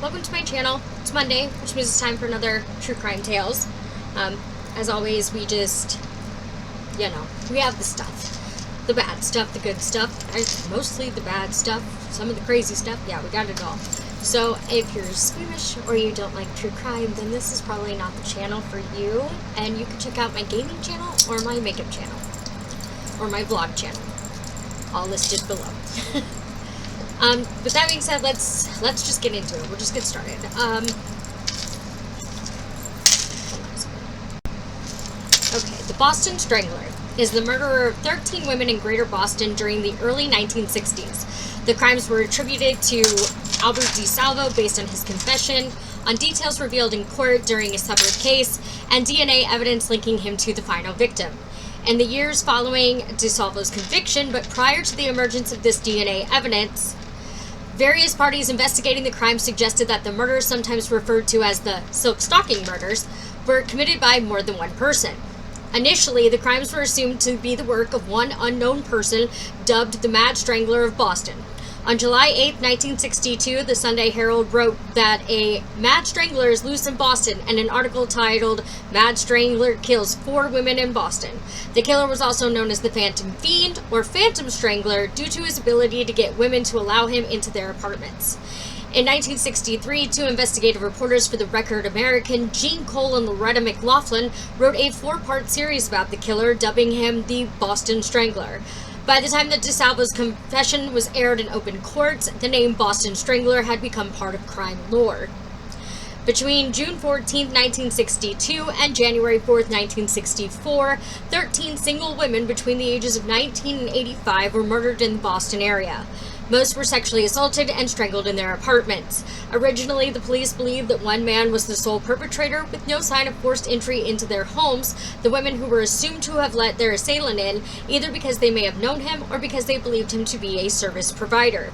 welcome to my channel. It's Monday, which means it's time for another True Crime Tales. As always, we just, we have the stuff. The bad stuff, the good stuff, mostly the bad stuff, some of the crazy stuff, yeah, we got it all. So if you're squeamish or you don't like true crime, then this is probably not the channel for you, and you can check out my gaming channel or my makeup channel or my vlog channel, all listed below. With that being said, let's just get into it. We'll just get started. Okay, the Boston Strangler is the murderer of 13 women in Greater Boston during the early 1960s. The crimes were attributed to Albert DeSalvo based on his confession, on details revealed in court during a separate case, and DNA evidence linking him to the final victim. In the years following DeSalvo's conviction, but prior to the emergence of this DNA evidence, various parties investigating the crime suggested that the murders, sometimes referred to as the silk stocking murders, were committed by more than one person. Initially, the crimes were assumed to be the work of one unknown person dubbed the Mad Strangler of Boston. On July 8, 1962, the Sunday Herald wrote that a Mad Strangler is loose in Boston, and an article titled, "Mad Strangler Kills 4 Women in Boston." The killer was also known as the Phantom Fiend, or Phantom Strangler, due to his ability to get women to allow him into their apartments. In 1963, 2 investigative reporters for the Record American, Gene Cole and Loretta McLaughlin, wrote a 4-part series about the killer, dubbing him the Boston Strangler. By the time that DeSalvo's confession was aired in open court, the name Boston Strangler had become part of crime lore. Between June 14, 1962 and January 4, 1964, 13 single women between the ages of 19 and 85 were murdered in the Boston area. Most were sexually assaulted and strangled in their apartments. Originally, the police believed that one man was the sole perpetrator, with no sign of forced entry into their homes. The women who were assumed to have let their assailant in, either because they may have known him or because they believed him to be a service provider.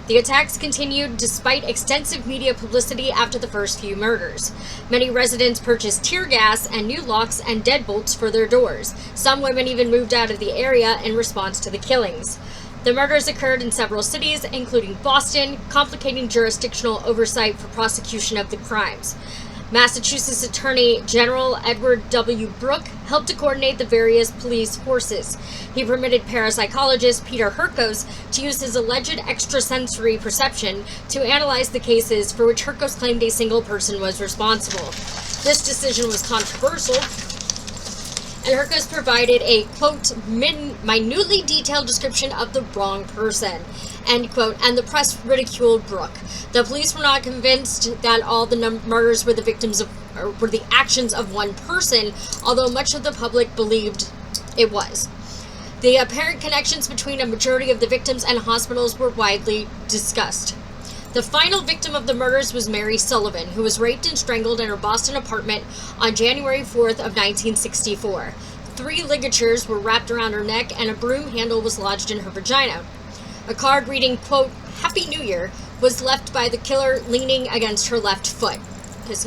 The attacks continued despite extensive media publicity after the first few murders. Many residents purchased tear gas and new locks and deadbolts for their doors. Some women even moved out of the area in response to the killings. The murders occurred in several cities, including Boston, complicating jurisdictional oversight for prosecution of the crimes. Massachusetts Attorney General Edward W. Brooke helped to coordinate the various police forces. He permitted parapsychologist Peter Hurkos to use his alleged extrasensory perception to analyze the cases for which Hurkos claimed a single person was responsible. This decision was controversial, and Hurkos provided a, quote, minutely detailed description of the wrong person, end quote, and the press ridiculed Brooke. The police were not convinced that all the murders were the victims of, or were the actions of one person, although much of the public believed it was. The apparent connections between a majority of the victims and hospitals were widely discussed. The final victim of the murders was Mary Sullivan, who was raped and strangled in her Boston apartment on January 4th of 1964. 3 ligatures were wrapped around her neck, and a broom handle was lodged in her vagina. A card reading, quote, "Happy New Year," was left by the killer leaning against her left foot. Because,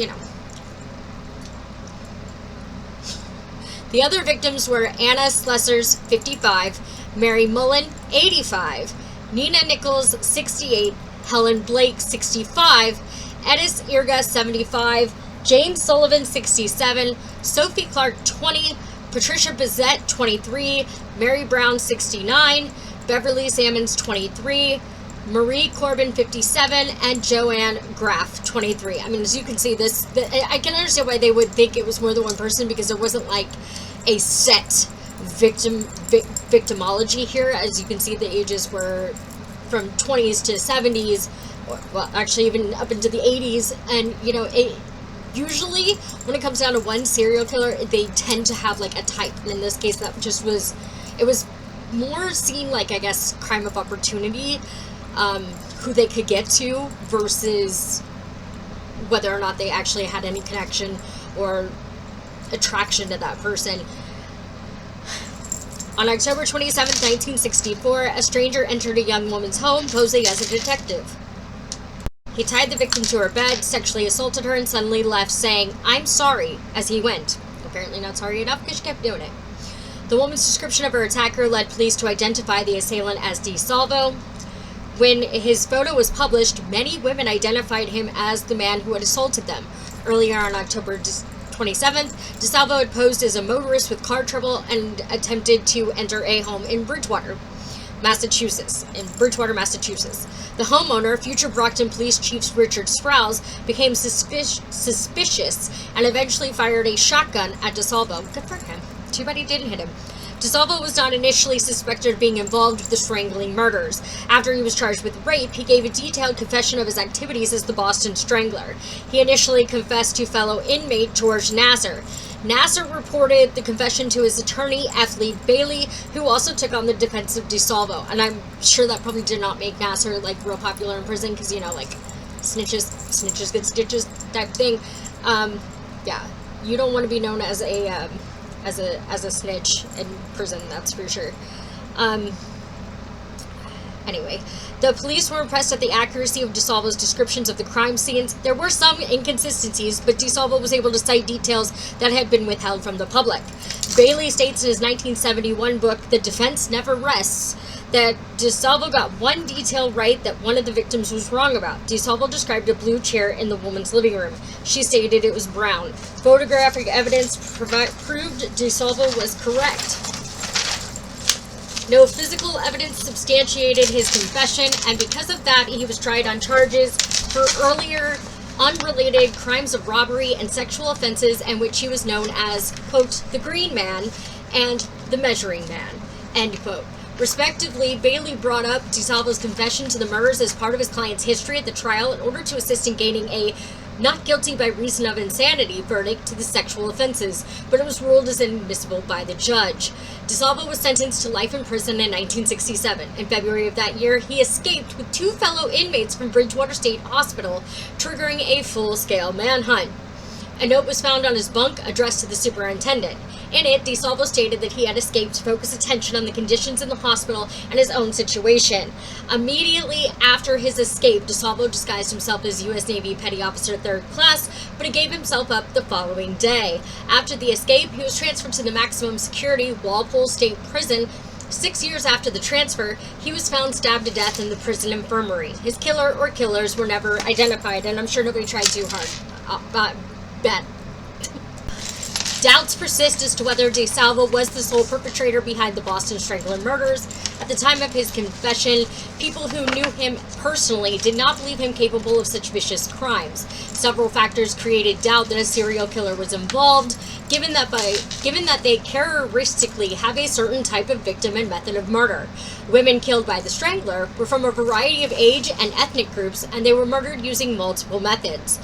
The other victims were Anna Slessers, 55, Mary Mullen, 85, Nina Nichols, 68, Helen Blake, 65, Edis Irga, 75, Jane Sullivan, 67, Sophie Clark, 20, Patricia Bizette, 23, Mary Brown, 69, Beverly Sammons, 23, Marie Corbin, 57, and Joanne Graff, 23. I mean, as you can see, I can understand why they would think it was more than one person, because there wasn't like a set victimology here. As you can see, the ages were from 20s to 70s, well, actually even up into the 80s, and usually when it comes down to one serial killer, they tend to have like a type, and in this case that just was, it was more seen like, I guess, crime of opportunity, who they could get to, versus whether or not they actually had any connection or attraction to that person. On October 27, 1964, a stranger entered a young woman's home posing as a detective. He tied the victim to her bed, sexually assaulted her, and suddenly left, saying, "I'm sorry," as he went. Apparently not sorry enough, because she kept doing it. The woman's description of her attacker led police to identify the assailant as DeSalvo. When his photo was published, many women identified him as the man who had assaulted them. Earlier on October 27th, DeSalvo had posed as a motorist with car trouble and attempted to enter a home in Bridgewater, Massachusetts. The homeowner, future Brockton Police Chief Richard Sprouse, became suspicious and eventually fired a shotgun at DeSalvo. Good for him. Too bad he didn't hit him. DeSalvo was not initially suspected of being involved with the strangling murders. After he was charged with rape, he gave a detailed confession of his activities as the Boston Strangler. He initially confessed to fellow inmate George Nasser. Nasser reported the confession to his attorney, F. Lee Bailey, who also took on the defense of DeSalvo. And I'm sure that probably did not make Nasser, like, real popular in prison, because, you know, like, snitches get stitches type thing. Yeah, you don't want to be known as a snitch in prison, that's for sure. Anyway, the police were impressed at the accuracy of DeSalvo's descriptions of the crime scenes. There were some inconsistencies, but DeSalvo was able to cite details that had been withheld from the public. Bailey states in his 1971 book, The Defense Never Rests, that DeSalvo got one detail right that one of the victims was wrong about. DeSalvo described a blue chair in the woman's living room. She stated it was brown. Photographic evidence proved DeSalvo was correct. No physical evidence substantiated his confession, and because of that, he was tried on charges for earlier unrelated crimes of robbery and sexual offenses, in which he was known as, quote, the Green Man and the Measuring Man, end quote. Respectively, Bailey brought up DeSalvo's confession to the murders as part of his client's history at the trial in order to assist in gaining a not guilty by reason of insanity verdict to the sexual offenses, but it was ruled as inadmissible by the judge. DeSalvo was sentenced to life in prison in 1967. In February of that year, he escaped with 2 fellow inmates from Bridgewater State Hospital, triggering a full-scale manhunt. A note was found on his bunk addressed to the superintendent. In it, DeSalvo stated that he had escaped to focus attention on the conditions in the hospital and his own situation. Immediately after his escape, DeSalvo disguised himself as U.S. Navy Petty Officer 3rd Class, but he gave himself up the following day. After the escape, he was transferred to the maximum security Walpole State Prison. 6 years after the transfer, he was found stabbed to death in the prison infirmary. His killer or killers were never identified, and I'm sure nobody tried too hard. Bet. Doubts persist as to whether DeSalvo was the sole perpetrator behind the Boston Strangler murders. At the time of his confession, people who knew him personally did not believe him capable of such vicious crimes. Several factors created doubt that a serial killer was involved, given that they characteristically have a certain type of victim and method of murder. Women killed by the Strangler were from a variety of age and ethnic groups, and they were murdered using multiple methods.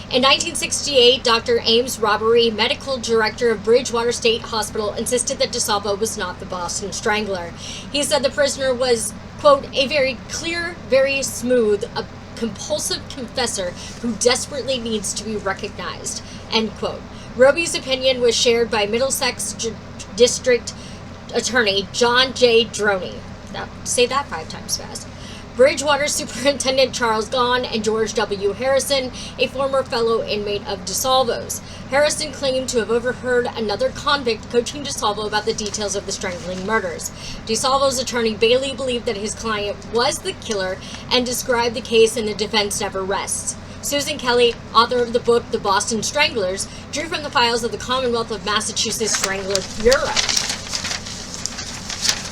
In 1968, Dr. Ames Robbery, medical director of Bridgewater State Hospital, insisted that DeSalvo was not the Boston Strangler. He said the prisoner was, quote, a very clear, very smooth, a compulsive confessor who desperately needs to be recognized, end quote. Roby's opinion was shared by Middlesex District Attorney John J. Droney. Now, say that 5 times fast. Bridgewater Superintendent Charles Gaughan and George W. Harrison, a former fellow inmate of DeSalvo's. Harrison claimed to have overheard another convict coaching DeSalvo about the details of the strangling murders. DeSalvo's attorney Bailey believed that his client was the killer and described the case in The Defense Never Rests. Susan Kelly, author of the book The Boston Stranglers, drew from the files of the Commonwealth of Massachusetts Strangler Bureau.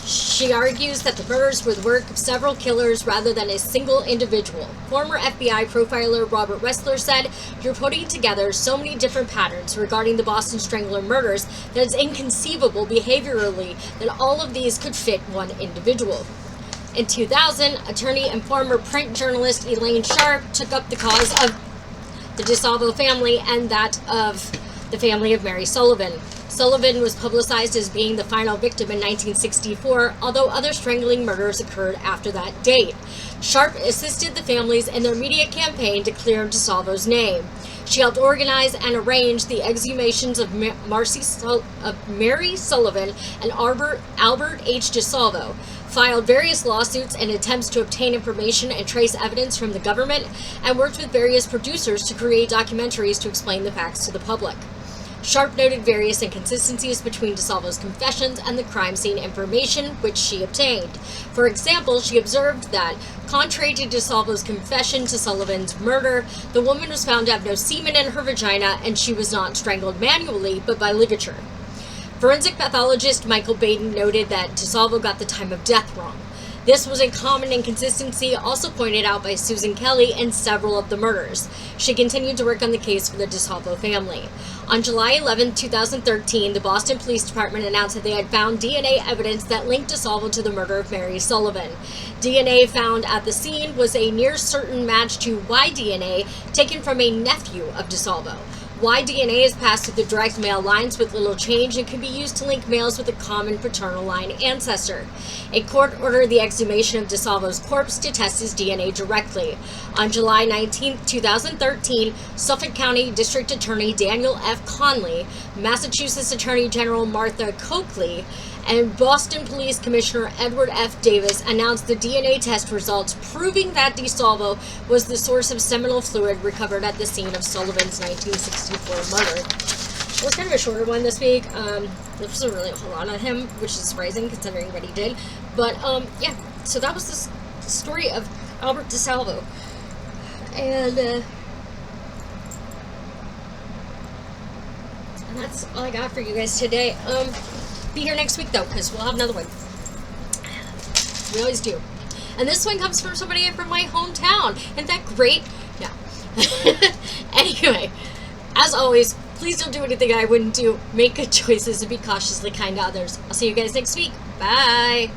She argues that the murders were the work of several killers rather than a single individual. Former FBI profiler Robert Wessler said, "You're putting together so many different patterns regarding the Boston Strangler murders that it's inconceivable behaviorally that all of these could fit one individual." In 2000, attorney and former print journalist Elaine Sharp took up the cause of the DeSalvo family and that of the family of Mary Sullivan. Sullivan was publicized as being the final victim in 1964, although other strangling murders occurred after that date. Sharp assisted the families in their media campaign to clear DeSalvo's name. She helped organize and arrange the exhumations of Mary Sullivan and Albert H. DeSalvo, filed various lawsuits and attempts to obtain information and trace evidence from the government, and worked with various producers to create documentaries to explain the facts to the public. Sharp noted various inconsistencies between DeSalvo's confessions and the crime scene information which she obtained. For example, she observed that, contrary to DeSalvo's confession to Sullivan's murder, the woman was found to have no semen in her vagina and she was not strangled manually, but by ligature. Forensic pathologist Michael Baden noted that DeSalvo got the time of death wrong. This was a common inconsistency also pointed out by Susan Kelly in several of the murders. She continued to work on the case for the DeSalvo family. On July 11, 2013, the Boston Police Department announced that they had found DNA evidence that linked DeSalvo to the murder of Mary Sullivan. DNA found at the scene was a near certain match to Y DNA taken from a nephew of DeSalvo. Y DNA is passed through the direct male lines with little change and can be used to link males with a common paternal line ancestor. A court ordered the exhumation of DeSalvo's corpse to test his DNA directly. On July 19, 2013, Suffolk County District Attorney Daniel F. Conley, Massachusetts Attorney General Martha Coakley, and Boston Police Commissioner Edward F. Davis announced the DNA test results proving that DeSalvo was the source of seminal fluid recovered at the scene of Sullivan's 1964 murder. It was kind of a shorter one this week. There wasn't really a whole lot on him, which is surprising considering what he did. But, yeah, so that was the story of Albert DeSalvo. And that's all I got for you guys today. Be here next week, though, because we'll have another one. We always do. And this one comes from somebody from my hometown. Isn't that great? Yeah. Anyway, as always, please don't do anything I wouldn't do. Make good choices and be cautiously kind to others. I'll see you guys next week. Bye.